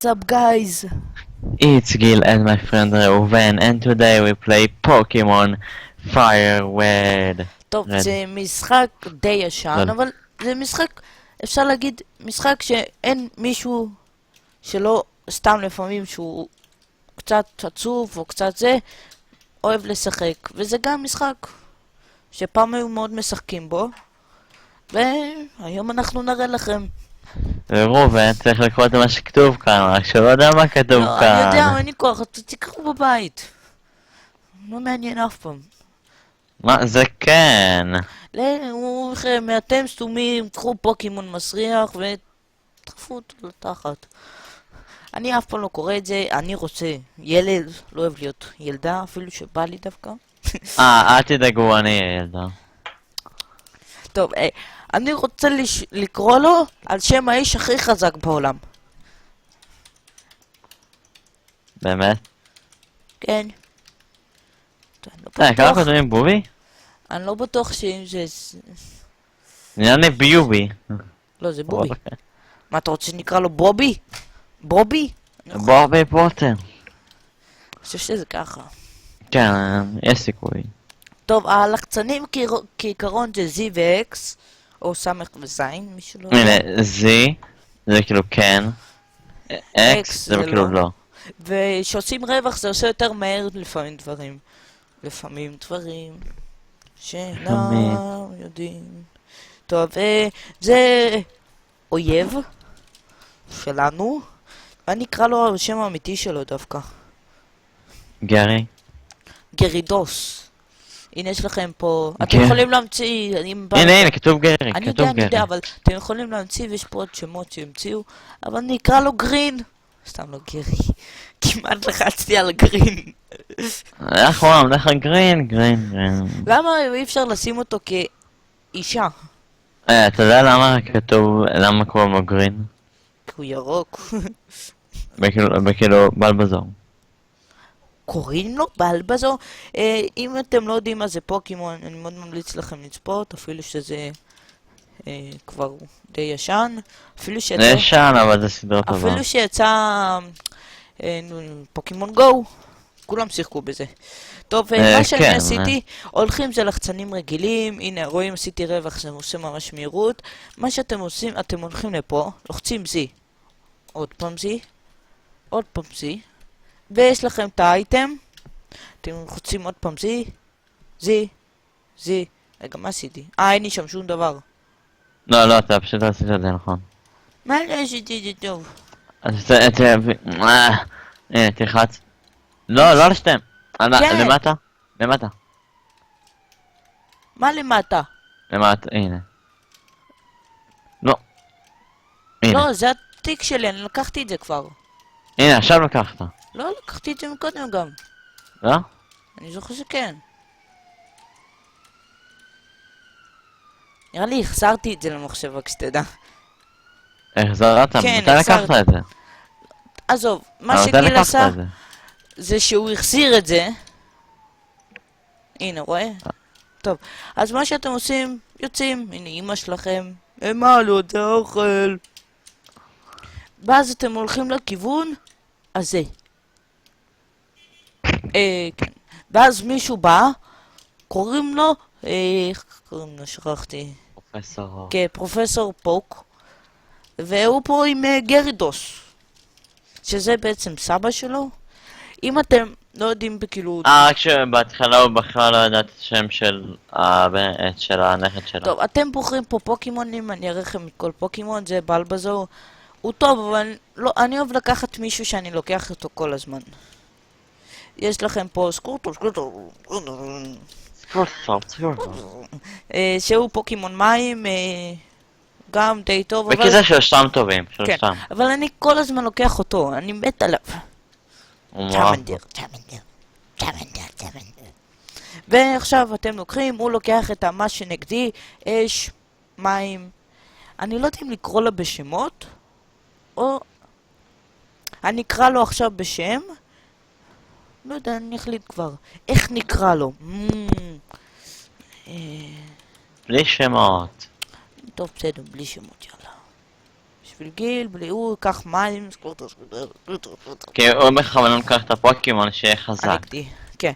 What's up guys? It's Gil and my friend Reuven, and today we play Pokemon Fire Red. טוב, רד. זה משחק די ישן, רד. אבל זה משחק, אפשר להגיד, משחק שאין מישהו שלא סתם לפעמים שהוא קצת עצוב או קצת זה, אוהב לשחק. וזה גם משחק שפעם היו מאוד משחקים בו, והיום אנחנו נראה לכם. ראובן, צריך לקרוא את מה שכתוב כאן, רק שלא יודע מה כתוב לא, כאן. אני יודע, אין לי כוח, תקראו בבית. לא מעניין אף פעם. מה? זה כן. הוא לכם, אתם סתומים, קחו פוקימון מסריח ודחפו אותו לתחת. אני אף פעם לא קורא את זה, אני רוצה ילד, לא אוהב להיות ילדה, אפילו שבא לי דווקא. אל תדאגו, אני ילדה. טוב, אני רוצה לקרוא לו על שם האיש הכי חזק בעולם. באמת? כן. טוב, אני לא כמה בטוח- כותבים בובי? אני לא בטוח שאם זה... נראה לי ביובי. לא, זה בובי. מה, אתה רוצה שנקרא לו בובי? בובי? בובי פוטר. אני חושב שזה ככה. כן, יש סיכוי. טוב, הלחצנים כעיקרון זה Z ו-X, או סמך וזין, מישהו לא יודע. הנה, Z, זה כאילו כן. X, זה זה כאילו לא. לא. וכשעושים רווח זה עושה יותר מהר לפעמים דברים. לפעמים דברים שאינם יודעים. טוב, זה אויב שלנו, ואני אקרא לו השם האמיתי שלו דווקא. גרי? גרידוס. הנה יש לכם פה, אתם גר- יכולים להמציא, הנה, כתוב גרי, אני כתוב יודע, גרי. אבל אתם יכולים להמציא ויש פה עוד שמות שהמציאו, אבל אני אקרא לו גרין. סתם לא גרי. כמעט לחצתי על גרין. איך הוא אמר לך גרין, גרין, גרין. למה אי אפשר לשים אותו כאישה? אתה יודע למה כתוב, למה קוראים לו גרין? כי הוא ירוק. בכאילו בלבזור. קוראים לו בלבזור? אם אתם לא יודעים מה זה פוקימון, אני מאוד ממליץ לכם לצפות, אפילו שזה כבר די ישן. אפילו זה שיצא... ישן, אבל זה סדרה טובה. אפילו שיצא פוקימון גו, כולם שיחקו בזה. טוב, מה שאני כן, עשיתי, הולכים זה לחצנים רגילים, הנה רואים עשיתי רווח, זה עושה ממש מהירות. מה שאתם עושים, אתם הולכים לפה, לוחצים Z, עוד פעם Z, עוד פעם Z, ויש לכם את האייטם, אתם לוחצים עוד פעם Z, רגע מה עשיתי? אין לי שם שום דבר. לא, אתה פשוט לא עשית את זה נכון. מה לא עשיתי את זה טוב? אז הנה, תלחץ. לא על שתיהם. כן. למטה. למטה. מה למטה? למטה, הנה. לא. הנה. לא, זה התיק שלי, אני לקחתי את זה כבר. הנה, עכשיו לקחת. לא, לקחתי את זה מקודם גם. לא? אני זוכר שכן. נראה לי החזרתי את זה למחשב, רק שתדע. החזרת? כן, מתי לקחת את זה? עזוב, מה מתי שגיל לקחת עשה, את זה? זה שהוא החזיר את זה. הנה, רואה? טוב, אז מה שאתם עושים, יוצאים, הנה אמא שלכם, מה לא, זה אוכל. ואז אתם הולכים לכיוון הזה. כן. ואז מישהו בא, קוראים לו, איך קוראים לו? שכחתי. פרופסור. כן, פרופסור פוק, והוא פה עם גרידוס, שזה בעצם סבא שלו. אם אתם לא יודעים בכאילו... רק שבהתחלה הוא בכלל לא ידע את השם של הנכד שלו. טוב, אתם בוחרים פה פוקימונים, אני אראה לכם את כל פוקימון, זה בלבזור. הוא טוב, אבל לא, אני אוהב לקחת מישהו שאני לוקח אותו כל הזמן. יש לכם פה סקורטו, שהוא פוקימון מים, גם די טוב, אבל... בקיצור שלושתם טובים, כן, שלושתם. אבל אני כל הזמן לוקח אותו, אני מת עליו. צ'מנדר. ועכשיו אתם לוקחים, הוא לוקח את מה שנגדי, אש, מים. אני לא יודע אם לקרוא לה בשמות, או... אני אקרא לו עכשיו בשם. לא יודע, אני אחליט כבר. איך נקרא לו? בלי שמות. טוב, בסדר, בלי שמות, יאללה. בשביל גיל, בלי הוא ייקח מים, כי הוא בכוונה לקח את הפוקימון שיהיה חזק. הנגדי, כן.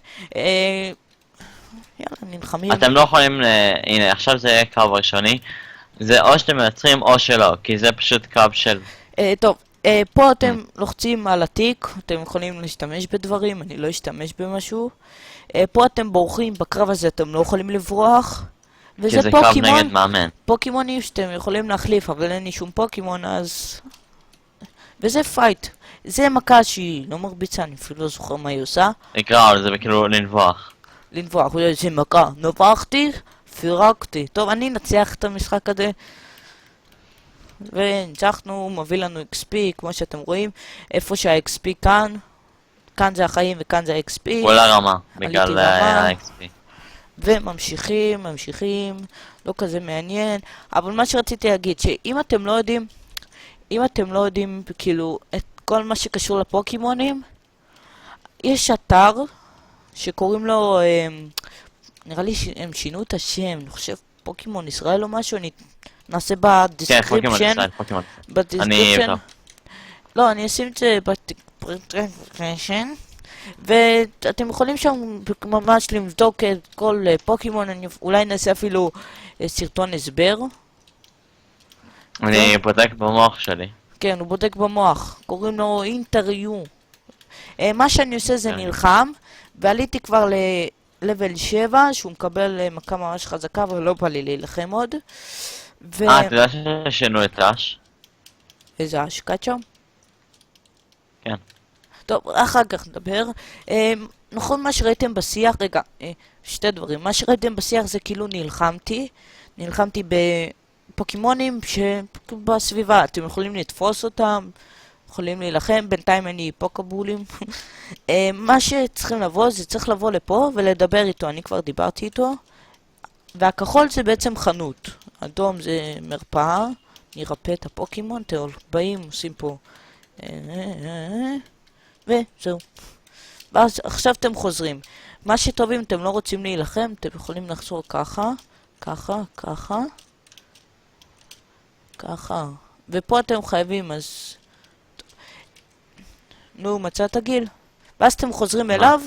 יאללה, נלחמים. אתם לא יכולים הנה, עכשיו זה יהיה קרב ראשוני. זה או שאתם מייצרים או שלא, כי זה פשוט קרב של... טוב, פה אתם לוחצים על התיק, אתם יכולים להשתמש בדברים, אני לא אשתמש במשהו. פה אתם בורחים, בקרב הזה אתם לא יכולים לברוח. כי וזה זה קרב פוקימון, נגד מאמן. פוקימונים שאתם יכולים להחליף, אבל אין לי שום פוקימון, אז... וזה פייט. זה מכה שהיא לא מרביצה, אני אפילו לא זוכר מה היא עושה. נקרא, זה כאילו לנבוח. לנבוח, זה מכה. נבחתי, פירקתי. טוב, אני נצח את המשחק הזה. וניצחנו, מביא לנו XP, כמו שאתם רואים. איפה שה-XP כאן. כאן זה החיים וכאן זה ה-XP. כל הרמה, בגלל רמה. ה-XP. וממשיכים, לא כזה מעניין. אבל מה שרציתי להגיד, שאם אתם לא יודעים, אם אתם לא יודעים, כאילו, את כל מה שקשור לפוקימונים, יש אתר שקוראים לו, נראה לי שהם שינו את השם, אני חושב פוקימון ישראל או משהו, אני נעשה כן, פוקימון בדיסקריפשן, ישראל, פוקימון. בדיסקריפשן, לא, אני אשים את זה בדיסקריפשן, ואתם יכולים שם ממש לבדוק את כל פוקימון, אולי נעשה אפילו סרטון הסבר. אני בודק במוח שלי. כן, הוא בודק במוח, קוראים לו אינטריו. מה שאני עושה זה נלחם, ועליתי כבר ל-level 7, שהוא מקבל מכה ממש חזקה, אבל לא בא לי להילחם עוד. אתה יודע ששינו את אש? איזה השקעת שם? כן. טוב, אחר כך נדבר. נכון מה שראיתם בשיח, רגע, שתי דברים. מה שראיתם בשיח זה כאילו נלחמתי בפוקימונים שבסביבה, אתם יכולים לתפוס אותם, יכולים להילחם, בינתיים אין לי פוקבולים. מה שצריכים לבוא, זה צריך לבוא לפה ולדבר איתו, אני כבר דיברתי איתו. והכחול זה בעצם חנות, אדום זה מרפאה, נרפא את הפוקימון, אתם באים, עושים פה... וזהו. ואז עכשיו אתם חוזרים. מה שטוב אם אתם לא רוצים להילחם, אתם יכולים לחזור ככה, ככה, ככה, ככה. ופה אתם חייבים, אז... נו, מצאת גיל. ואז אתם חוזרים אליו,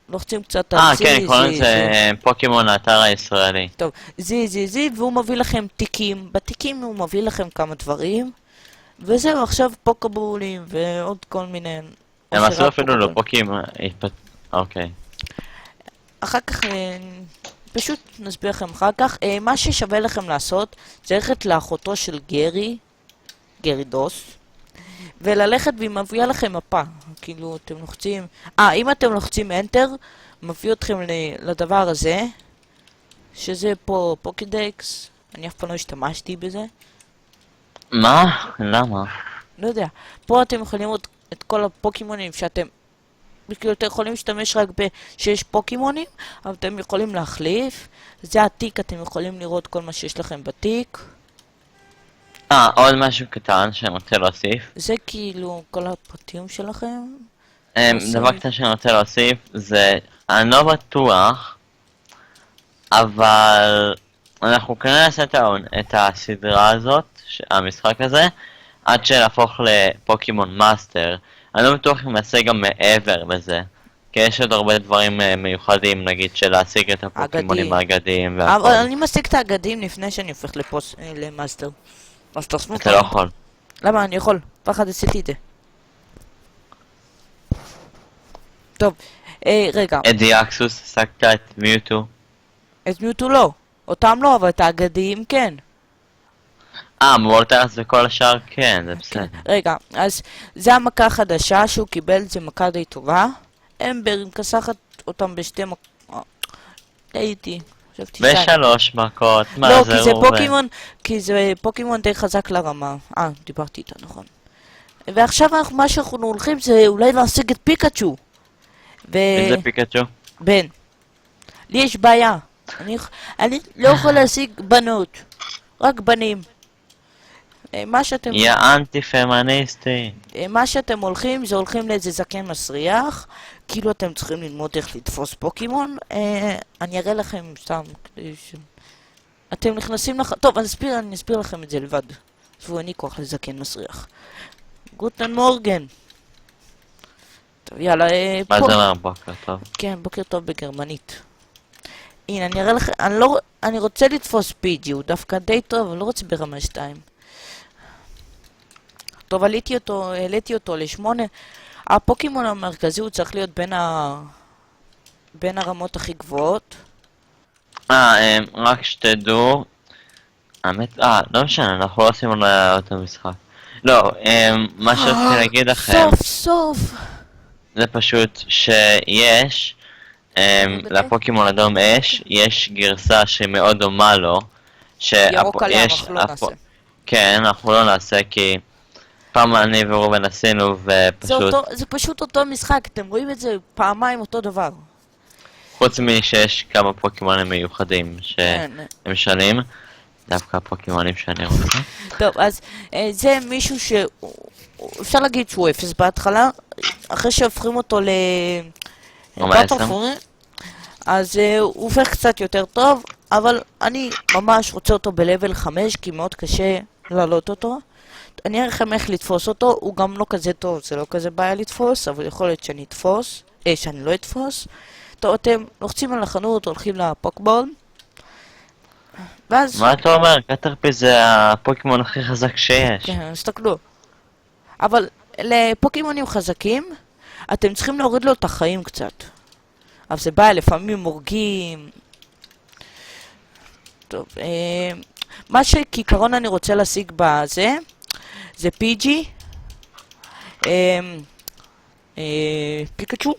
לוחצים קצת על זי, כן, קוראים לזה פוקימון האתר הישראלי. טוב, זי, והוא מביא לכם תיקים. בתיקים הוא מביא לכם כמה דברים. וזהו, עכשיו פוקבולים ועוד כל מיני... הם עשו אפילו לא פוקימון. אוקיי. אחר כך, פשוט נסביר לכם אחר כך. מה ששווה לכם לעשות, זה ללכת לאחותו של גרי דוס, וללכת והיא מביאה לכם מפה. כאילו, אתם לוחצים... אם אתם לוחצים Enter, מביא אתכם לדבר הזה, שזה פה פוקידקס. אני אף פעם לא השתמשתי בזה. מה? למה? לא יודע. פה אתם יכולים לראות את כל הפוקימונים שאתם... כאילו, אתם יכולים להשתמש רק שיש פוקימונים, אבל אתם יכולים להחליף. זה התיק, אתם יכולים לראות כל מה שיש לכם בתיק. עוד משהו קטן שאני רוצה להוסיף. זה כאילו כל הפרטים שלכם. דבר קטן שאני רוצה להוסיף זה, אני לא בטוח, אבל אנחנו כנראה נעשה את הסדרה הזאת, המשחק הזה, עד שנהפוך לפוקימון מאסטר. אני לא בטוח אם נעשה גם מעבר לזה, כי יש עוד הרבה דברים מיוחדים, נגיד של להשיג את הפוקימונים האגדיים והכל. אבל אני משיג את האגדים לפני שאני הופך למאסטר. אתה לא יכול. למה? אני יכול. פחד עשיתי את זה. טוב, רגע. את דיאקסוס, השגת את מיוטו. את מיוטו לא. אותם לא, אבל את האגדים כן. וולטרס וכל השאר כן, זה בסדר. רגע, אז זה המכה החדשה שהוא קיבל, זה מכה די טובה. אמבר מקסחת אותם בשתי מכות. הייתי. בשלוש מכות, מה לא, זה כי זה רובה? פוקימון, כי זה פוקימון די חזק לרמה. דיברתי איתה, נכון. ועכשיו מה שאנחנו הולכים זה אולי להשיג את פיקאצ'ו. איזה פיקאצ'ו? בן. לי יש בעיה. אני לא יכול להשיג בנות. רק בנים. מה שאתם... יא אנטי פמיניסטי. מה שאתם הולכים זה הולכים לאיזה זקן מסריח. כאילו אתם צריכים ללמוד איך לתפוס פוקימון. אני אראה לכם סתם. אתם נכנסים טוב, אני אסביר לכם את זה לבד. עזבו, אין לי כוח לזקן מסריח. גוטן מורגן. טוב, יאללה, מה פה. זה אומר בוקר טוב? כן, בוקר טוב בגרמנית. הנה, אני אראה לכם, אני רוצה לתפוס פיג'י, הוא דווקא די טוב, אבל לא רוצה ברמה 2. טוב, העליתי אותו ל8. הפוקימון המרכזי הוא צריך להיות בין הרמות הכי גבוהות. רק שתדעו, האמת, לא משנה, אנחנו לא עושים על אותו משחק. לא, מה שרציתי להגיד לכם, סוף סוף! זה פשוט שיש, לפוקימון אדום אש, יש גרסה שמאוד דומה לו, ירוק עליה, אנחנו לא נעשה. כן, אנחנו לא נעשה כי פעם אני וראובן עשינו ופשוט, זה פשוט אותו משחק, אתם רואים את זה פעמיים אותו דבר. חוץ משיש כמה פוקימונים מיוחדים כן. שהם שונים, דווקא הפוקימונים שאני רוצה. טוב, אז זה מישהו אפשר להגיד שהוא אפס בהתחלה, אחרי שהופכים אותו לבטלפורי, אז הוא הופך קצת יותר טוב, אבל אני ממש רוצה אותו בלבל 5, כי מאוד קשה לעלות אותו. אני אראה לכם איך לתפוס אותו, הוא גם לא כזה טוב, זה לא כזה בעיה לתפוס, אבל יכול להיות שאני לא אתפוס. טוב, אתם לוחצים על החנות, הולכים לפוקבול, ואז... מה אתה אומר? קטרפי זה הפוקימון הכי חזק שיש. כן, הסתכלו. אבל לפוקימונים חזקים, אתם צריכים להוריד לו את החיים קצת. אבל זה בעיה, לפעמים הורגים. טוב, מה שכעיקרון אני רוצה להשיג בזה, זה פיג'י, פיקצ'ו,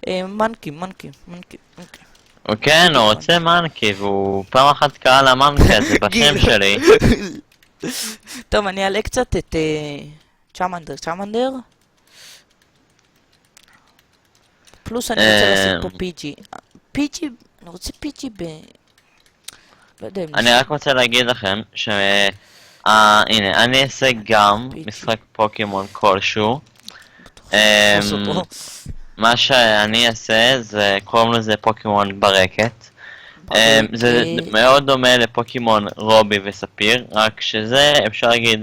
ומנקי. הוא כן, הוא רוצה מנקי, והוא פעם אחת קרא למנקי הזה בשם שלי. טוב, אני אעלה קצת את צ'מנדר. פלוס אני רוצה לשים פה פיג'י, אני רוצה פיג'י לא יודע אם... אני רק רוצה להגיד לכם הנה, אני אעשה גם משחק פוקימון כלשהו. מה שאני אעשה זה, קוראים לזה פוקימון ברקת. זה מאוד דומה לפוקימון רובי וספיר, רק שזה אפשר להגיד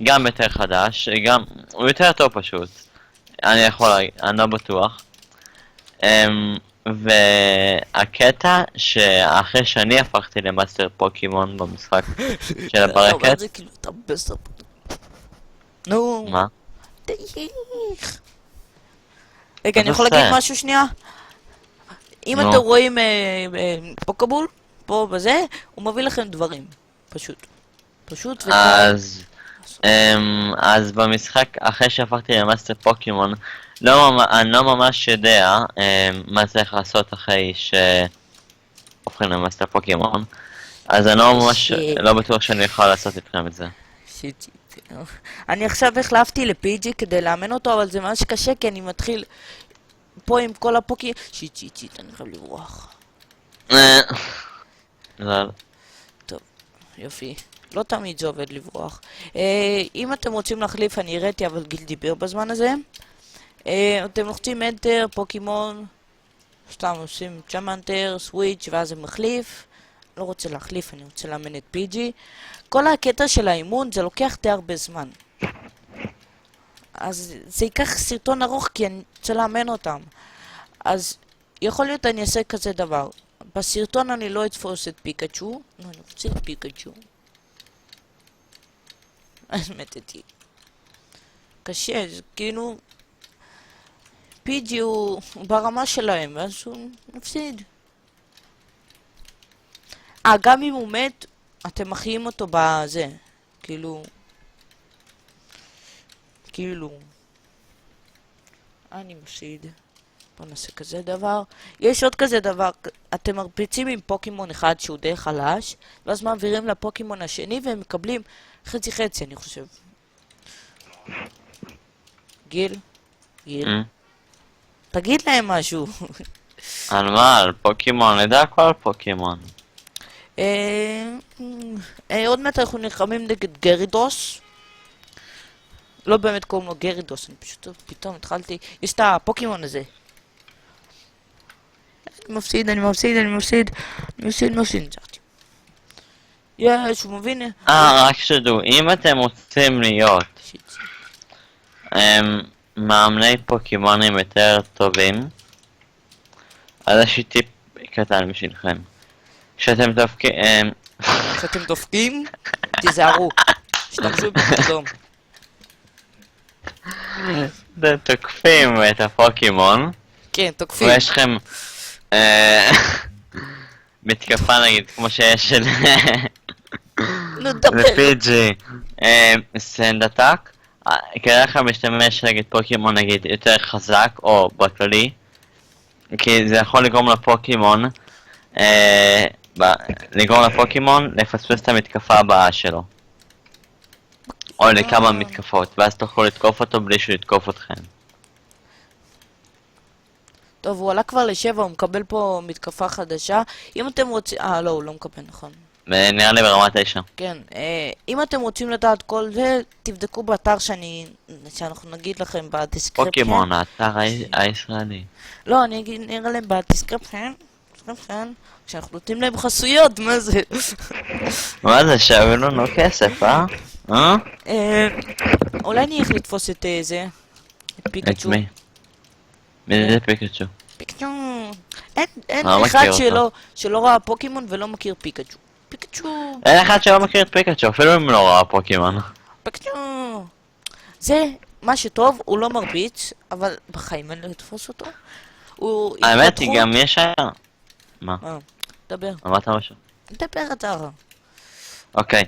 גם יותר חדש, הוא יותר טוב פשוט. אני יכול להגיד, אני לא בטוח. והקטע שאחרי שאני הפכתי למאסטר פוקימון במשחק של הברקת... נו, מה? דייך. רגע, אני יכול להגיד משהו שנייה? אם אתם רואים פוקבול, פה בזה, הוא מביא לכם דברים. פשוט אז במשחק, אחרי שהפכתי למאסטר פוקימון, אני לא ממש יודע מה צריך לעשות אחרי שהופכים למאסטר פוקימון, אז אני לא ממש, לא בטוח שאני יכול לעשות איתכם את זה. אני עכשיו החלפתי לפיג'י כדי לאמן אותו, אבל זה ממש קשה כי אני מתחיל פה עם כל הפוקי... שיט, אני חייב לברוח. טוב, יופי. לא תמיד זה עובד לברוח. אם אתם רוצים להחליף, אני הראיתי, אבל גיל דיבר בזמן הזה. אתם לוחצים Enter, פוקימון, סתם עושים צ'מנטר, סוויץ' ואז זה מחליף. לא רוצה להחליף, אני רוצה לאמן את פיג'י. כל הקטע של האימון זה לוקח די הרבה זמן. אז זה ייקח סרטון ארוך כי אני רוצה לאמן אותם. אז יכול להיות אני אעשה כזה דבר. בסרטון אני לא אתפוס את פיקצ'ו. לא, אני רוצה את פיקצ'ו. אז מתתי. קשה, זה כאילו... פיג'י הוא ברמה שלהם, ואז הוא מפסיד. גם אם הוא מת, אתם מחיים אותו בזה. כאילו... אני מפסיד. בוא נעשה כזה דבר. יש עוד כזה דבר. אתם מרביצים עם פוקימון אחד שהוא די חלש, ואז מעבירים לפוקימון השני והם מקבלים חצי אני חושב. גיל? תגיד להם משהו. על מה? על פוקימון? נדע הכל על פוקימון. עוד מעט אנחנו נלחמים נגד גרידוס. לא באמת קוראים לו גרידוס, אני פתאום התחלתי... יש את הפוקימון הזה. אני מפסיד. יש, הוא מבין? רק שתדעו, אם אתם רוצים להיות שיט. מאמני פוקימונים יותר טובים, אז יש לי טיפ קטן בשבילכם. כשאתם כשאתם דופקים, תיזהרו. השתמשו בקדום. אתם תוקפים את הפוקימון, כן, תוקפים. ויש לכם מתקפה נגיד, כמו שיש של נו, דבר. לפיג'י, סנד אטאק, כדאי לכם להשתמש נגד פוקימון נגיד יותר חזק או בכללי, כי זה יכול לגרום לפוקימון לפספס את המתקפה הבאה שלו, או לכמה מתקפות, ואז תוכלו לתקוף אותו בלי שהוא יתקוף אתכם. טוב, הוא עלה כבר ל7, הוא מקבל פה מתקפה חדשה. אם אתם רוצים... לא, הוא לא מקבל, נכון. ונראה לי ברמה 9. כן, אם אתם רוצים לדעת כל זה, תבדקו באתר שאנחנו נגיד לכם בדיסקריפשן. פוקימון, האתר הישראלי. לא, אני נראה להם בדיסקריפשן, כשאנחנו נותנים להם חסויות, מה זה? מה זה, שווה לנו כסף, אה? אולי אני איך לתפוס את זה? את את פיקצ'ו. מי? מי זה פיקצ'ו? פיקצ'ו. אין לא אחד מכיר אותו. שלא ראה פוקימון ולא מכיר פיקצ'ו. פיקצ'ו. אין אחד שלא מכיר את פיקצ'ו, אפילו אם לא ראה פוקימון. פיקצ'ו. זה מה שטוב, הוא לא מרביץ, אבל בחיים אין לתפוס אותו. הוא האמת היא התפתחות- גם יש היה... מה? דבר. אמרת משהו? דבר אתה. אוקיי.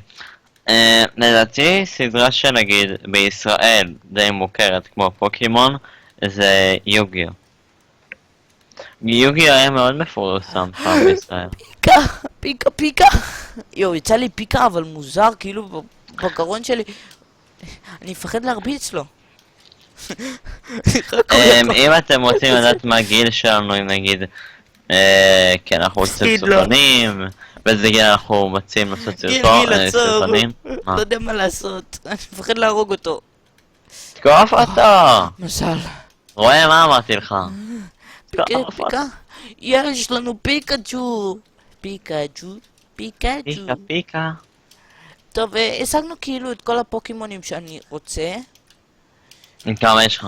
לדעתי סדרה שנגיד בישראל די מוכרת כמו פוקימון זה יוגיו. יוגיו היה מאוד מפורסם פעם בישראל. פיקה. יו, יצא לי פיקה, אבל מוזר, כאילו בגרון שלי. אני מפחד להרביץ לו. אם אתם רוצים לדעת מה הגיל שלנו, אם נגיד כן אנחנו רוצים תפקיד לו. סרטונים, באיזה גיל אנחנו מציעים לעשות גיל עצור. סרטונים. לא יודע מה לעשות. אני מפחד להרוג אותו. תקוף אותו! מזל. רואה מה אמרתי לך? פיקה. יש לנו פיקצ'ו. פיקצ'ו. פיקה פיקה. טוב, השגנו כאילו את כל הפוקימונים שאני רוצה. כמה יש לך?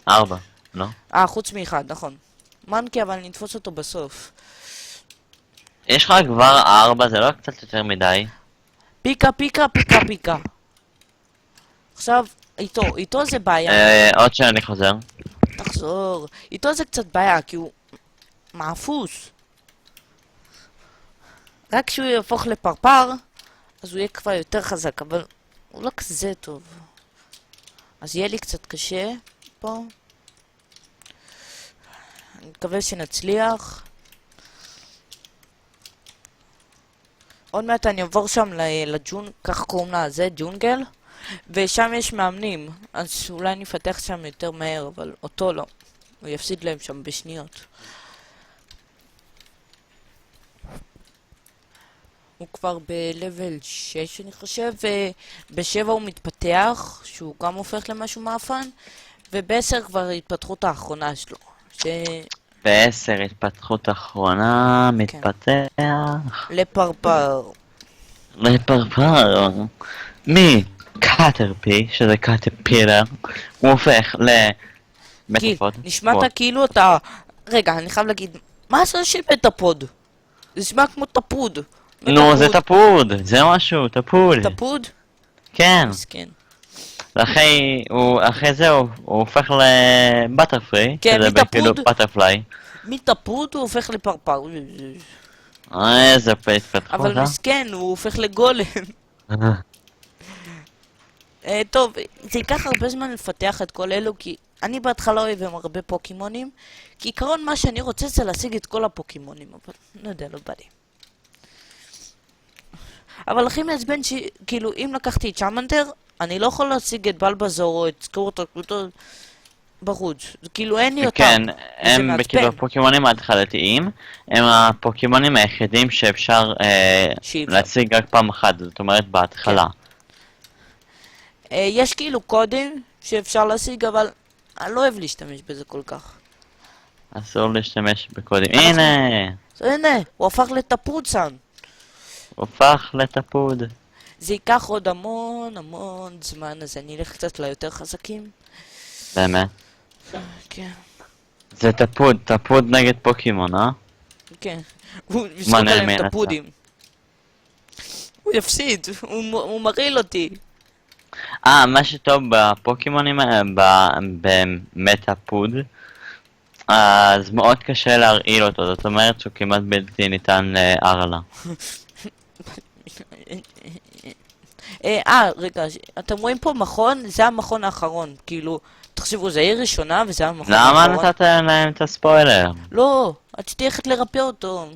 4, לא? חוץ מאחד, נכון. מנקי, אבל נתפוס אותו בסוף. יש לך כבר 4, זה לא קצת יותר מדי? פיקה. עכשיו, איתו זה בעיה. עוד שאני חוזר. תחזור. איתו זה קצת בעיה, כי הוא מאפוס. רק כשהוא יהפוך לפרפר, אז הוא יהיה כבר יותר חזק, אבל הוא לא כזה טוב. אז יהיה לי קצת קשה פה. אני מקווה שנצליח. עוד מעט אני אעבור שם כך קוראים לה, זה ג'ונגל, ושם יש מאמנים, אז אולי נפתח שם יותר מהר, אבל אותו לא. הוא יפסיד להם שם בשניות. הוא כבר ב-level 6 אני חושב, וב-7 הוא מתפתח, שהוא גם הופך למשהו מאפן, וב-10 כבר ההתפתחות האחרונה שלו. ב10 התפתחות אחרונה, מתפתח. לפרפר. לפרפר. מקאטרפי, שזה קאטרפילר, הוא הופך גיל, נשמעת כאילו אתה... רגע, אני חייב להגיד, מה זה שמטפוד? זה נשמע כמו טפוד. נו, זה טפוד, זה משהו, טפוד. טפוד? כן. מסכן. אחרי זה הוא הופך לבטרפליי, כן, שזה מטפוד. כאילו בטרפליי. מטפוד הוא הופך לפרפר. איזה התפתחות, אבל מסכן, הוא הופך לגולם. טוב, זה ייקח הרבה זמן לפתח את כל אלו, כי אני בהתחלה אוהב עם הרבה פוקימונים, כי עיקרון מה שאני רוצה זה להשיג את כל הפוקימונים, אבל לא יודע, לא בא לי. אבל הכי מעצבן שכאילו אם לקחתי את צ'אמנטר, אני לא יכול להשיג את בלבזור או את סקורטו בחוץ, כאילו אין לי אותם. כן, וזה הם מעצבן. כאילו הפוקימונים ההתחלתיים, הם הפוקימונים היחידים שאפשר להשיג רק פעם אחת, זאת אומרת בהתחלה. יש כאילו קודים שאפשר להשיג, אבל אני לא אוהב להשתמש בזה כל כך. אסור להשתמש בקודים. הנה! אז הנה, הוא הפך לטפוצן. הופך לטפוד. זה ייקח עוד המון זמן, אז אני אלך קצת ליותר חזקים. באמת. כן, זה טפוד נגד פוקימון, אה? כן. הוא יזרוק נראה מי עליהם ינצח. טפודים. הוא יפסיד, הוא מרעיל אותי. מה שטוב בפוקימונים, במטאפוד, אז מאוד קשה להרעיל אותו, זאת אומרת שהוא כמעט בלתי ניתן להרעלה. רגע, אתם רואים פה מכון? זה המכון האחרון. כאילו, תחשבו, זה העיר ראשונה וזה המכון למה האחרון. נתת להם את הספוילר? לא, רציתי ללכת לרפא אותו.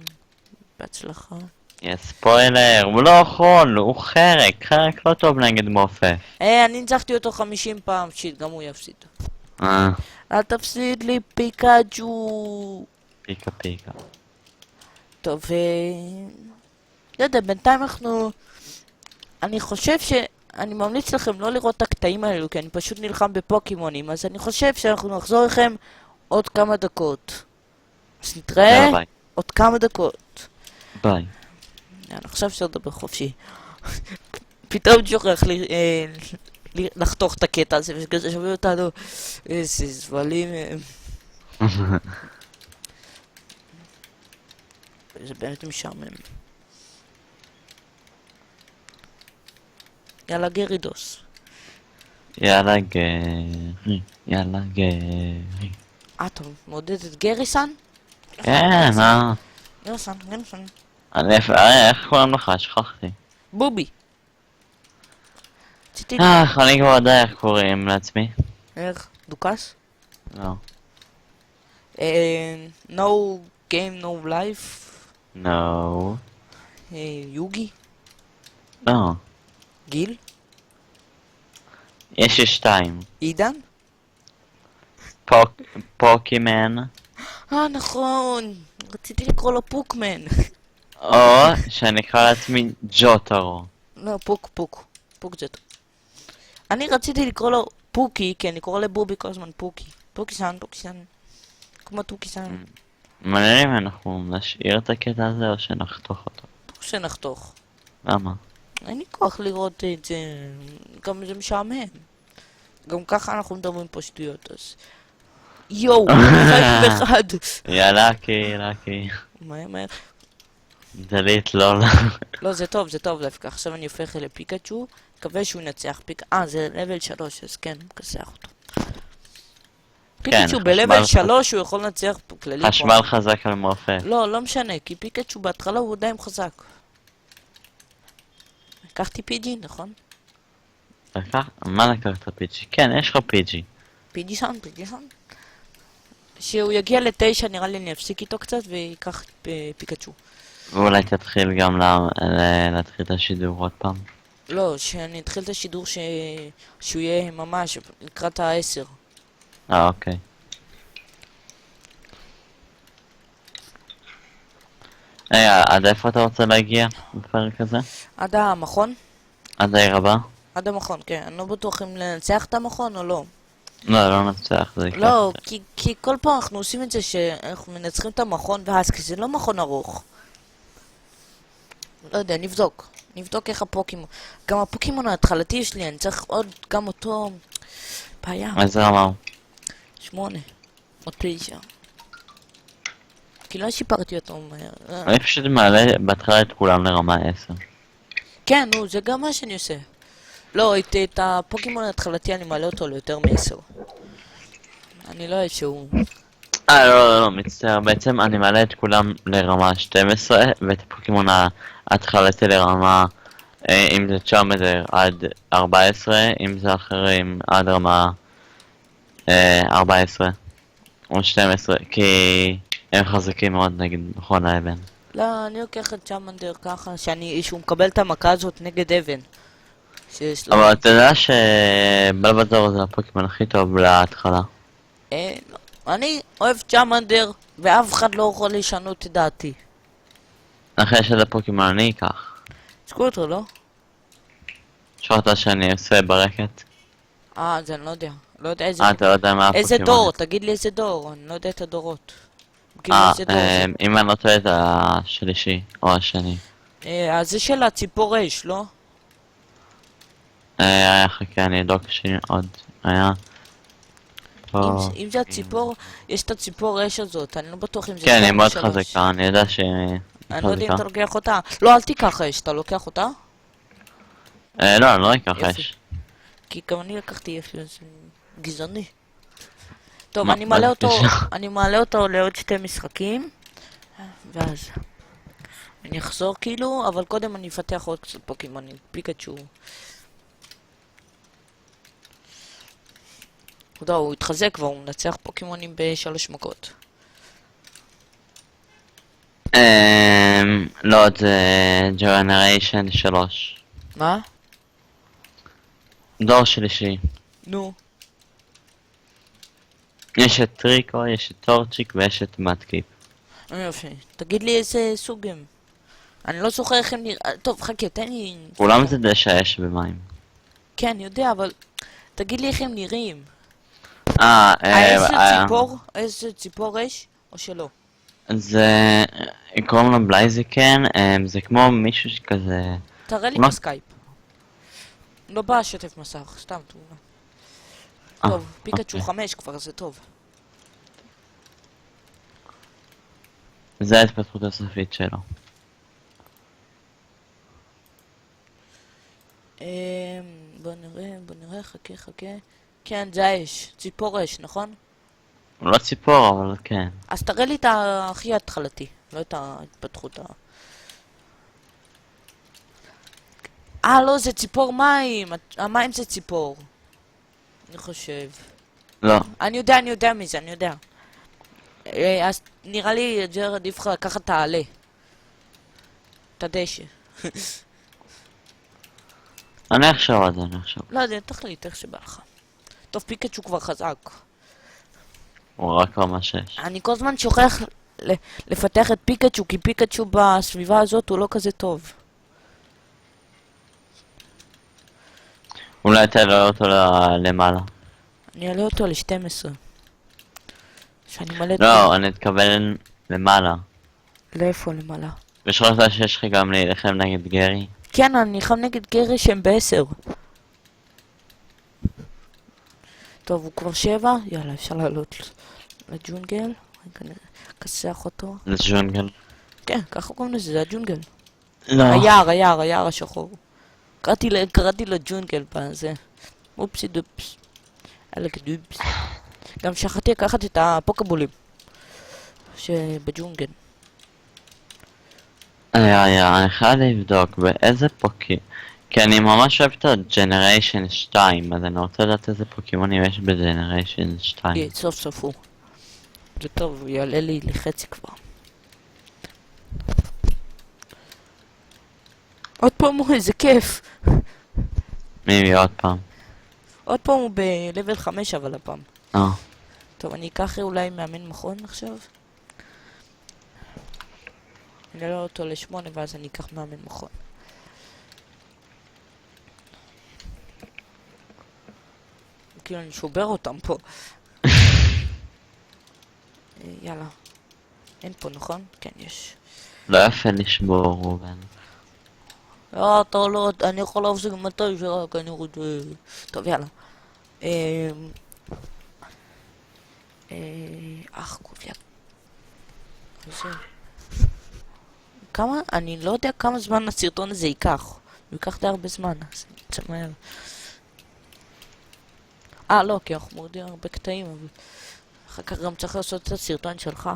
בהצלחה. יא ספוילר, הוא לא יכול, הוא חרק, חרק לא טוב נגד מופף. אני ניצחתי אותו 50 פעם, שיט, גם הוא יפסיד. אה, אל תפסיד לי פיקאג'ו. פיקה פיקה. טוב, לא יודע, בינתיים אנחנו... אני חושב אני ממליץ לכם לא לראות את הקטעים האלו, כי אני פשוט נלחם בפוקימונים, אז אני חושב שאנחנו נחזור לכם עוד כמה דקות. אז נתראה יאללה ביי. עוד כמה דקות. ביי. יאללה, עכשיו אפשר לדבר חופשי. פתאום שוכח לי לחתוך את הקטע הזה, וכזה שומעים אותנו, איזה זבלים הם. זה באמת משעמם. יאללה גרידוס. יאללה גרי, יאללה גרי. אתה מעודד את גריסן? כן, גריסן. איך קוראים לך? שכחתי. בובי. רציתי... אני כבר יודע איך קוראים לעצמי. איך? דוכס? לא. No game, no life. נו. יוגי? לא. גיל? יש לי 2. עידן? פוקימן. נכון. רציתי לקרוא לו פוקמן. או שאני אקרא לעצמי ג'וטרו. לא, פוק זה טוב. אני רציתי לקרוא לו פוקי, כי אני קורא לבובי כל הזמן פוקי. פוקיסן. כמו טוקיסן. מעניין אם אנחנו נשאיר את הקטע הזה או שנחתוך אותו. שנחתוך. למה? אין לי כוח לראות את זה, גם זה משעמם. גם ככה אנחנו מדברים פה שטויות, אז... יואו, חיים אחד. יאללה לקי. מהר. דלית לא. לא, זה טוב דווקא. עכשיו אני הופך לפיקאצ'ו, מקווה שהוא ינצח זה לבל 3, אז כן, מכסח אותו. פיקאצ'ו בלבל 3 הוא יכול לנצח כללי. חשמל חזק על מופת. לא משנה, כי פיקאצ'ו בהתחלה הוא עדיין חזק. לקחתי פיג'י, נכון? מה לקחת פיג'י? כן, יש לך פיג'י. פיג'יסן. כשהוא יגיע ל9 נראה לי אני אפסיק איתו קצת ויקח פיקאצ'ו. ואולי תתחיל גם להתחיל את השידור עוד פעם. לא, שאני אתחיל את השידור שהוא יהיה ממש לקראת ה10. אוקיי. עד איפה אתה רוצה להגיע בפרק הזה? עד המכון? עד העיר הבא? עד המכון, כן. אני לא בטוח אם לנצח את המכון או לא. לא נצח, זה יקרה. לא, כי כל פעם אנחנו עושים את זה שאנחנו מנצחים את המכון ואז, כי זה לא מכון ארוך. לא יודע, נבדוק איך הפוקימון. גם הפוקימון ההתחלתי שלי, אני צריך עוד גם אותו... בעיה. איזה רמה הוא? 8 או 9. כי לא שיפרתי אותו מהר. אני פשוט מעלה בהתחלה את כולם לרמה 10. כן, זה גם מה שאני עושה. לא, את הפוקימון ההתחלתי אני מעלה אותו ליותר מ10. אני לא אוהב שהוא... לא, מצטער. בעצם אני מעלה את כולם לרמה 12, ואת הפוקימון ההתחלתי לרמה, אם זה צ'ארמדר עד 14, אם זה אחרים עד רמה 14 או 12, כי הם חזקים מאוד נגד מכון האבן. לא, אני לוקח את צ'אמנדר ככה, שהוא מקבל את המכה הזאת נגד אבן. אבל אתה יודע שבלבזור זה הפוקימון הכי טוב להתחלה. אני אוהב צ'אמנדר, ואף אחד לא יכול לשנות את דעתי. אחרי שזה פוקימון אני אקח. תשקו אותו, לא? שואלת שאני עושה ברקת. זה אני לא יודע. לא יודע איזה... אתה לא יודע מה איזה הפוקימון. דור? תגיד לי איזה דור, אני לא יודע את הדורות. כאילו איזה דור זה. אם אני לא טועה את השלישי, או השני. אז זה של הציפור אש, לא? חכה, אני אבדוק שעוד היה. אם זה הציפור, יש את הציפור אש הזאת, אני לא בטוח אם זה... כן, היא שתיים או מאוד שלוש. חזקה, אני יודע שהיא אני לא יודע אם חזקה. אתה לוקח אותה. לא, אל תיקח אש, אתה לוקח אותה? לא, אני לא אקח יופי. אש. כי גם אני לקחתי יפי, אז גזעני. טוב, מה- אני מה מעלה זה אותו, קשור? אני מעלה אותו לעוד 2 משחקים, ואז אני אחזור כאילו, אבל קודם אני אפתח עוד קצת פוקימונים, פיקאצ'ו. אתה יודע, הוא התחזק כבר, הוא מנצח פוקימונים ב3 מכות. לא, זה ג'נריישן 3. מה? דור שלישי. נו. יש את טריקו, יש את טורצ'יק ויש את מתקיפ. יופי. תגיד לי איזה סוג הם. אני לא זוכר איך הם נראה... טוב, חכה, תן לי... כולם זה דשא אש במים. כן, אני יודע, אבל... תגיד לי איך הם נראים. איזה ציפור? איזה ציפור אש? או שלא? זה... קוראים לו בלייזיקן, זה כמו מישהו שכזה... תראה לי מה? בסקייפ. לא בא שתף מסך, סתם תמונה. טוב, פיקאצ'ו 5 כבר, זה טוב. זה ההתפתחות הסופית שלו. בוא נראה, חכה. כן, זה האש, ציפור אש, נכון? הוא לא ציפור, אבל כן. אז תראה לי את הכי התחלתי, לא את ההתפתחות לא, זה ציפור מים, המים זה ציפור. אני חושב. לא. אני יודע מזה, אני יודע. אז נראה לי, ג'ר, עדיף לך לקחת את העלה. את הדשא. אני אחשוב על זה, אני אחשוב. לא יודע, תחליט איך שבא לך. טוב, פיקאצ'ו כבר חזק. הוא רק רמה 6. אני כל הזמן שוכח לפתח את פיקאצ'ו, כי פיקאצ'ו בסביבה הזאת הוא לא כזה טוב. אולי תעלה אותו למעלה. אני אעלה אותו ל-12. שאני מלא... לא, אני אתכוון למעלה. לאיפה למעלה? ושחושבת שיש לך גם להילחם נגד גרי? כן, אני נלחם נגד גרי שהם ב10. טוב, הוא כבר 7? יאללה, אפשר לעלות לג'ונגל. רגע, נכסח אותו. זה ג'ונגל? כן, ככה קוראים לזה, זה הג'ונגל. לא. היער השחור. קראתי לו ג'ונגל בזה. אופסי דופס. אלק דופס. גם שכחתי לקחת את הפוקבולים. שבג'ונגל. אני חייב לבדוק באיזה כי אני ממש אוהב את הג'נריישן 2, אז אני רוצה לדעת איזה פוקימונים יש בג'נריישן 2. סוף סוף הוא. זה טוב, הוא יעלה לי לחצי כבר. עוד פעם הוא, איזה כיף. מי עוד פעם? עוד פעם הוא בלבל 5 אבל הפעם. אה. טוב, אני אקח אולי מאמן מכון עכשיו. אני אעלה אותו ל8 ואז אני אקח מאמן מכון. כאילו אני שובר אותם פה. יאללה. אין פה, נכון? כן, יש. לא יפה לשבור, רובן. אתה לא, אני יכול להפסיק מתי שרק אני רוצה... טוב, יאללה. קוביה. כמה? אני לא יודע כמה זמן הסרטון הזה ייקח. הוא ייקח די הרבה זמן, אז אני יוצא מהר. לא, כי אנחנו מורדים הרבה קטעים, אבל... אחר כך גם צריך לעשות את הסרטון שלך.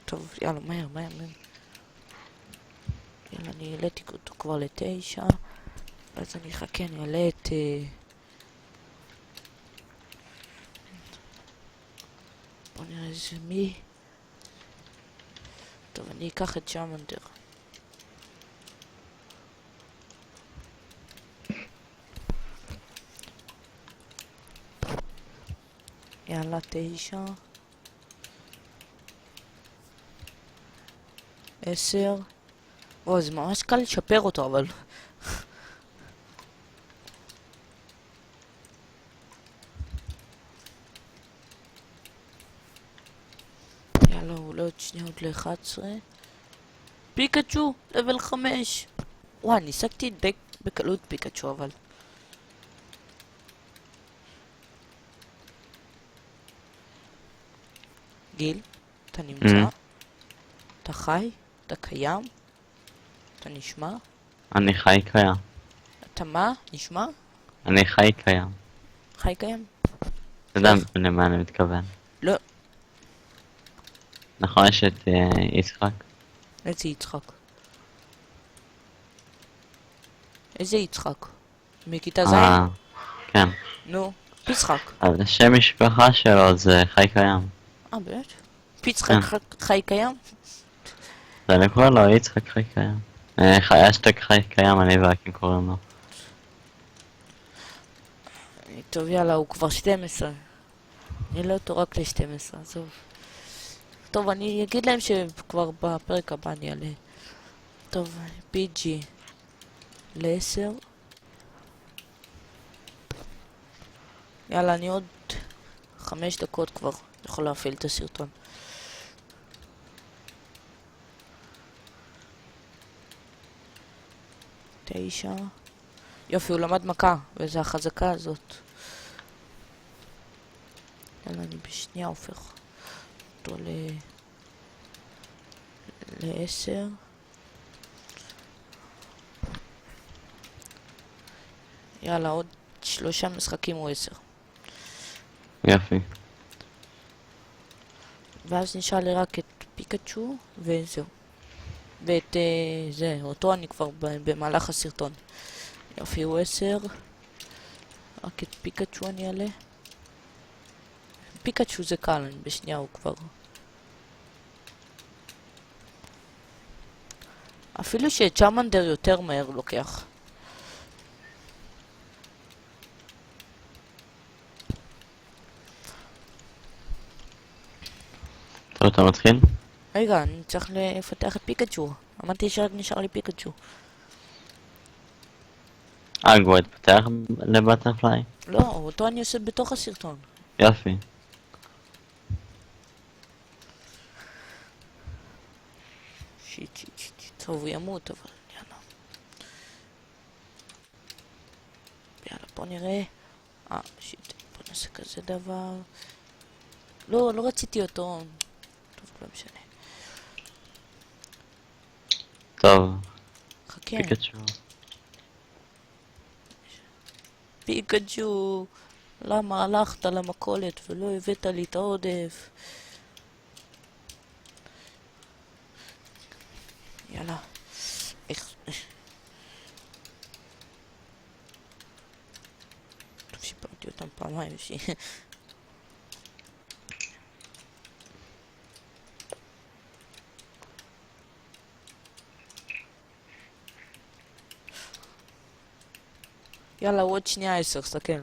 טוב, יאללה, מהר. יאללה, אני העליתי אותו כבר ל9. ואז אני אחכה, אני אעלה את... בוא נראה איזה מי. טוב, אני אקח את צ'אמנדר. יאללה, 9. 10. זה ממש קל לשפר אותו, אבל... יאללה, הוא לא עוד שנייה עוד ל-11. פיקאצ'ו, לבל 5. וואי, אני השגתי די בקלות פיקאצ'ו, אבל... גיל, אתה נמצא? אתה חי? אתה קיים? אתה נשמע? אני חי קיים. אתה מה? נשמע? אני חי קיים. חי קיים? אתה יודע למה אני מתכוון. לא. נכון, יש את יצחק? איזה יצחק? איזה יצחק? מכיתה ז'? כן. נו, פיצחק. אז השם משפחה שלו זה חי קיים. באמת? פיצחק חי קיים? זה לקרוא לו יצחק חי קיים. אשטג חי קיים, אני ואקים קוראים לו. טוב, יאללה, הוא כבר 12. אני לא אותו רק ל-12, עזוב. טוב, אני אגיד להם שכבר בפרק הבא אני אעלה. טוב, PG ל-10. יאללה, אני עוד 5 דקות כבר יכול להפעיל את הסרטון. תשע. יופי, הוא למד מכה, וזו החזקה הזאת. יאללה, אני בשנייה הופך אותו ל-10. יאללה, עוד 3 משחקים או 10. יופי. ואז נשאר לי רק את פיקאצ'ו וזהו. ואת זה, אותו אני כבר במהלך הסרטון. יופי, הוא 10. רק את פיקאצ'ו אני אעלה. פיקאצ'ו זה קל, אני בשנייה הוא כבר. אפילו שצ'אמנדר יותר מהר לוקח. טוב, אתה מתחיל? רגע, אני צריך לפתח את פיקאצ'ו. אמרתי שרק נשאר לי פיקאצ'ו. כבר התפתח לבטרפליי? לא, אותו אני עושה בתוך הסרטון. יופי. שיט. טוב, הוא ימות, אבל יאללה. יאללה, בוא נראה. שיט, בוא נעשה כזה דבר. לא רציתי אותו. טוב, לא משנה. טוב. חכה. פיקאצ'ו. פיקאצ'ו, למה הלכת למכולת ולא הבאת לי את העודף? יאללה. איך... טוב, שיפרתי אותם פעמיים. יאללה, הוא עוד שנייה 10, סתכל.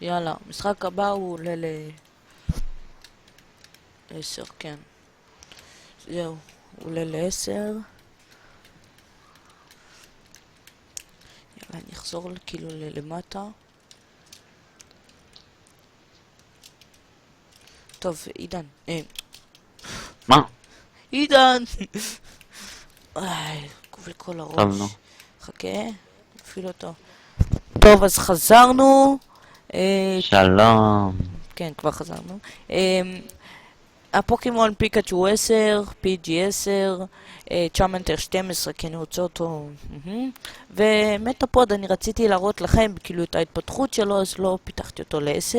יאללה, משחק הבא הוא עולה ל-10, כן. זהו, הוא עולה ל-10. יאללה, אני אחזור כאילו למטה. טוב, עידן. מה? עידן! קוב לכל הראש. טוב, נו. חכה, נפעיל אותו. טוב, אז חזרנו. שלום. כן, כבר חזרנו. הפוקימון פיקאצ'ו 10, PG 10, צ'אמנטר 12, כי אני רוצה אותו. ומטאפוד, אני רציתי להראות לכם כאילו את ההתפתחות שלו, אז לא פיתחתי אותו ל-10,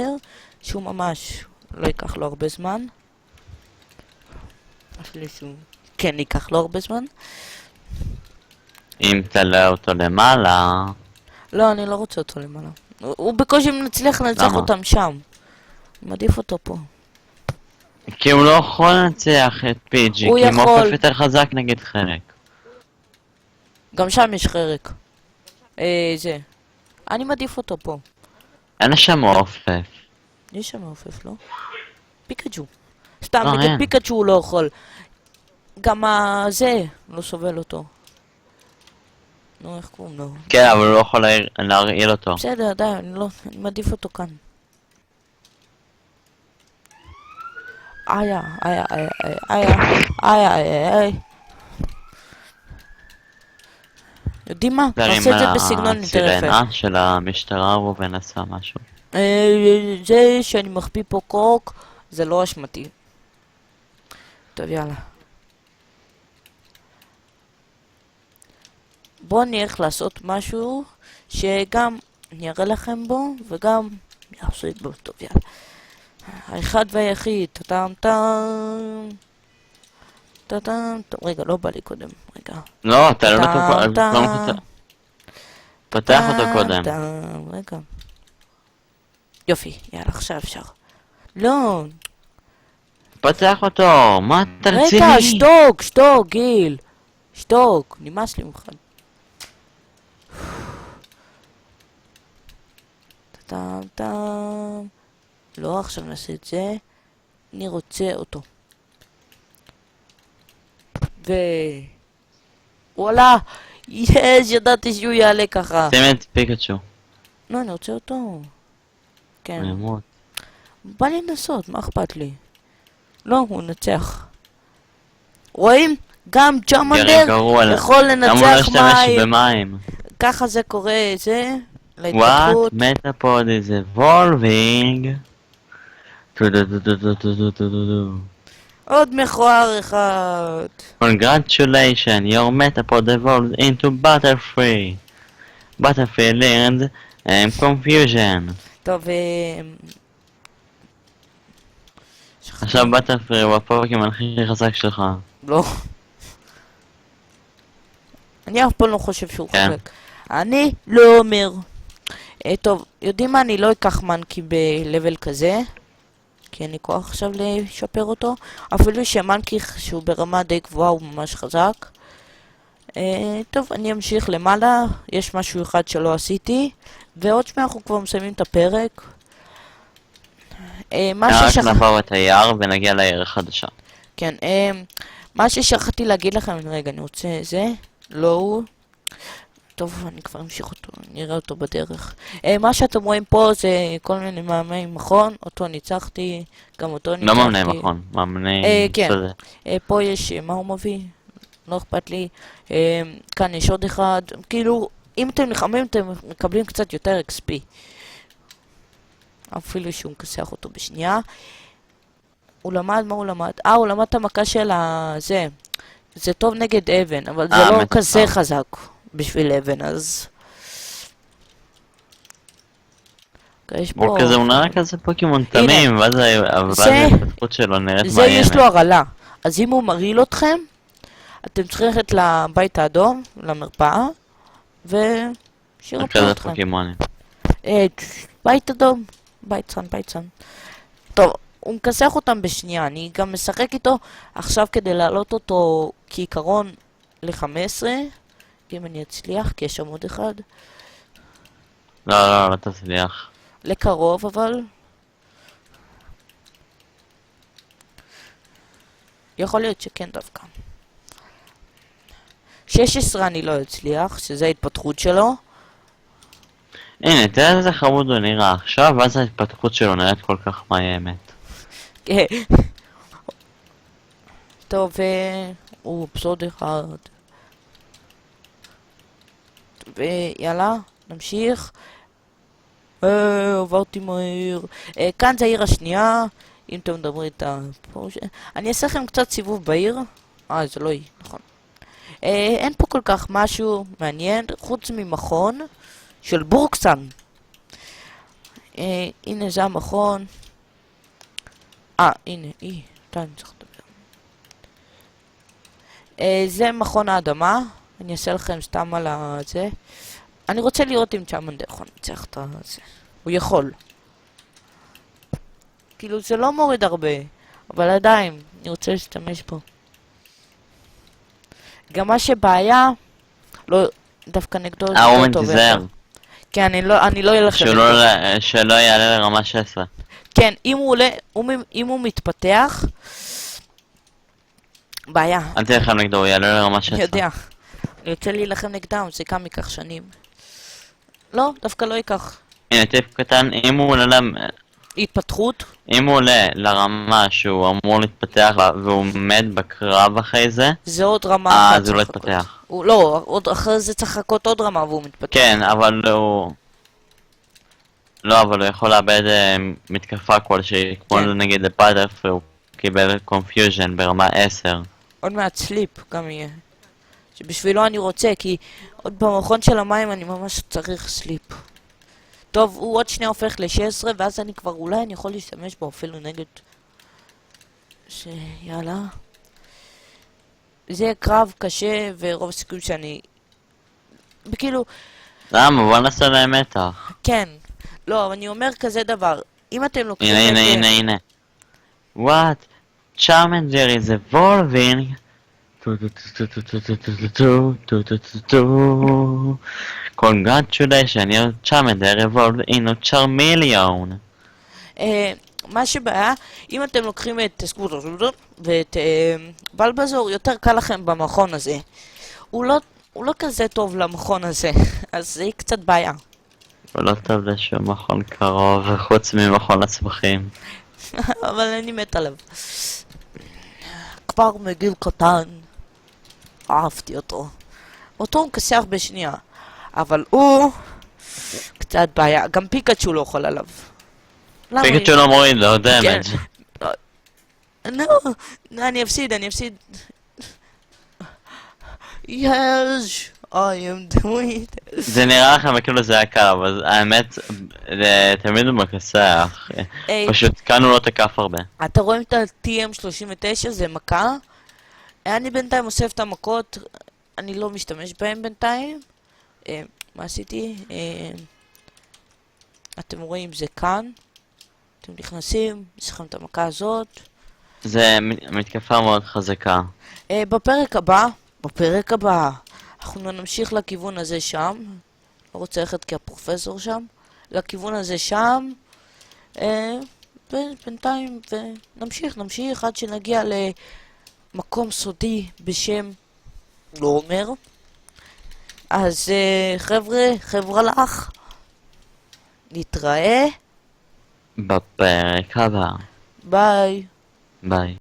שהוא ממש לא ייקח לו הרבה זמן. אפילו שהוא כן ייקח לו הרבה זמן. אם תעלה אותו למעלה... לא, אני לא רוצה אותו למעלה. הוא בקושי מצליח לנצח למה? אותם שם. אני מעדיף אותו פה. כי הוא לא יכול לנצח את פיג'י, הוא כי יכול. מורפף יותר חזק נגד חלק. גם שם יש חרק. זה. אני מעדיף אותו פה. אין שם מורפף. יש שם מעופף, לא? פיקאצ'ו. סתם, לא, נגד אין. פיקאצ'ו הוא לא יכול. גם הזה לא סובל אותו. נו, איך קוראים לו? כן, אבל הוא לא יכול להרעיל אותו. בסדר, די, אני מעדיף אותו כאן. איה, איה, איה, איה, איה, איה, איה. יודעים מה? נעשה את זה בסגנון יותר יפה. הסירנה של המשטרה ראובן עשה משהו. זה שאני מחביא פה קוק, זה לא אשמתי. טוב, יאללה. בואו נלך לעשות משהו שגם אני אראה לכם בו וגם יעשו את בו. טוב, יאללה. האחד והיחיד. טאטאם טאם. טאטאם טאם. רגע, לא בא לי קודם. רגע. לא, אתה לא טאם נותן... פתח אותו קודם. רגע. יופי, יאללה, עכשיו אפשר. לא. פתח אותו, מה אתה רציני? רגע, שתוק, שתוק, גיל. שתוק, נמאס לי ממך. טאם טאם. לא, עכשיו נעשה את זה. אני רוצה אותו. וואלה, יש, ידעתי שהוא יעלה ככה. שים את פיקצ'ו. לא, אני רוצה אותו. כן. הוא ימות. בא לי לנסות, מה אכפת לי? לא, הוא נצח. רואים? גם ג'אמנדר יכול למה הוא לא לנצח השתמש מים. במים? ככה זה קורה, זה, What? להתפתחות. Metapod is evolving. עוד מכוער אחד. Congratulations, your Metapod evolved into Butterfree. Butterfree learned confusion. טוב, עכשיו Butterfree הוא הפוקימון הכי חזק שלך. לא. אני אף פעם לא חושב שהוא כן. חזק. אני לא אומר. טוב, יודעים מה? אני לא אקח מנקי בלבל כזה. כי אין לי כוח עכשיו לשפר אותו. אפילו שמנקי שהוא ברמה די גבוהה הוא ממש חזק. טוב, אני אמשיך למעלה. יש משהו אחד שלא עשיתי. ועוד שנייה אנחנו כבר מסיימים את הפרק. רק נעבור את היער ונגיע לעיר החדשה. כן, מה ששכחתי להגיד לכם, רגע, אני רוצה זה, לא הוא. טוב, אני כבר אמשיך אותו, נראה אותו בדרך. מה שאתם רואים פה זה כל מיני מאמני מכון, אותו ניצחתי, גם אותו ניצחתי. לא מאמני מכון, מאמני כן. שדה. פה יש, מה הוא מביא? לא אכפת לי. כאן יש עוד אחד, כאילו, אם אתם נלחמים אתם מקבלים קצת יותר XP. אפילו שהוא מכסח אותו בשנייה. הוא למד, מה הוא למד? הוא למד את המכה של הזה. זה טוב נגד אבן, אבל זה לא כזה חזק בשביל אבן, אז... יש פה... הוא כזה, הוא נראה כזה פוקימון תמים, ואז ההתפתחות שלו נראית זה יש לו הרעלה. אז אם הוא מרעיל אתכם, אתם צריכים ללכת לבית האדום, למרפאה, ושירפאו כזה אתכם. פוקימונים. בית אדום, בית צאן. טוב, הוא מכסח אותם בשנייה, אני גם משחק איתו עכשיו כדי להעלות אותו כעיקרון ל-15, אם אני אצליח, כי יש שם עוד אחד. לא תצליח. לקרוב אבל. יכול להיות שכן דווקא. 16 אני לא אצליח, שזה ההתפתחות שלו. הנה, תראה איזה חמוד הוא נראה עכשיו, ואז ההתפתחות שלו נראית כל כך מאיימת. כן. טוב, הוא אבסוד אחד. ויאללה, נמשיך. עברתי מהר. כאן זה העיר השנייה. אם אתם מדברים את פה... אני אעשה לכם קצת סיבוב בעיר. זה לא היא, נכון. אין פה כל כך משהו מעניין, חוץ ממכון של בורקסן. הנה זה המכון. הנה, אני צריך לדבר. זה מכון האדמה. אני אעשה לכם סתם על זה. אני רוצה לראות אם צ'אמנדר יכול לנצח את זה. הוא יכול. כאילו זה לא מוריד הרבה, אבל עדיין, אני רוצה להשתמש בו. גם מה שבעיה, לא, דווקא נגדו זה הוא יותר טוב. מתזהר. כן, אני לא אלך שלא יעלה לרמה 16. כן, אם הוא מתפתח, בעיה. אל תלחם נגדו, הוא יעלה לרמה 16. אני יודע. אני רוצה להילחם נגדם, זה גם ייקח שנים. לא, דווקא לא ייקח. הנה טיפ קטן, התפתחות? אם הוא עולה לרמה שהוא אמור להתפתח בה והוא מת בקרב אחרי זה, זה עוד רמה אחת אז הוא לא צריך לחכות. יתפתח. לא, עוד אחרי זה צריך לחכות עוד רמה והוא מתפתח. כן, אבל הוא... לא, אבל הוא יכול לאבד מתקפה כלשהי, כמו כן. נגיד לפאדף, הוא קיבל קונפיוז'ן ברמה 10. עוד מעט סליפ גם יהיה. שבשבילו אני רוצה, כי עוד במכון של המים אני ממש צריך סליפ. טוב, הוא עוד שנייה הופך ל-16, ואז אני כבר אולי אני יכול להשתמש בו אפילו נגד... יאללה. זה יהיה קרב קשה, ורוב הסיכוי שאני... וכאילו, למה? בוא נעשה להם מתח. כן. לא, אבל אני אומר כזה דבר. אם אתם לוקחים הנה, את הנה, זה... הנה, הנה. What? Charmander is evolving. Congratulations, your Charmander evolved in a Charmeleon. מה שבעיה, אם אתם לוקחים את סקוטר ואת בלבזור, יותר קל לכם במכון הזה. הוא לא כזה טוב למכון הזה, אז זה קצת בעיה. הוא לא טוב לשום מכון קרוב, חוץ ממכון הצמחים. אבל אני מת עליו. כבר מגיל קטן, אהבתי אותו. אותו הוא מכסח בשנייה, אבל הוא קצת בעיה. גם פיקאצ'ו לא יכול עליו. למה? פיקאצ'ו לא מוריד לו דמג'. לא, אני אפסיד. Yes, I am doing it. זה נראה לכם כאילו זה היה קל, אבל האמת, זה תמיד הוא מכסח. פשוט כאן הוא לא תקף הרבה. אתה רואה את ה-TM39, זה מכה. אני בינתיים אוסף את המכות, אני לא משתמש בהם בינתיים. מה עשיתי? אתם רואים, זה כאן. אתם נכנסים, יש לכם את המכה הזאת. זה מתקפה מאוד חזקה. בפרק הבא, אנחנו נמשיך לכיוון הזה שם. לא רוצה ללכת כהפרופסור שם. לכיוון הזה שם. בינתיים, ונמשיך עד שנגיע למקום סודי בשם לא אומר. אז חבר'ה לך, נתראה. בפרק הבא. ביי. ביי.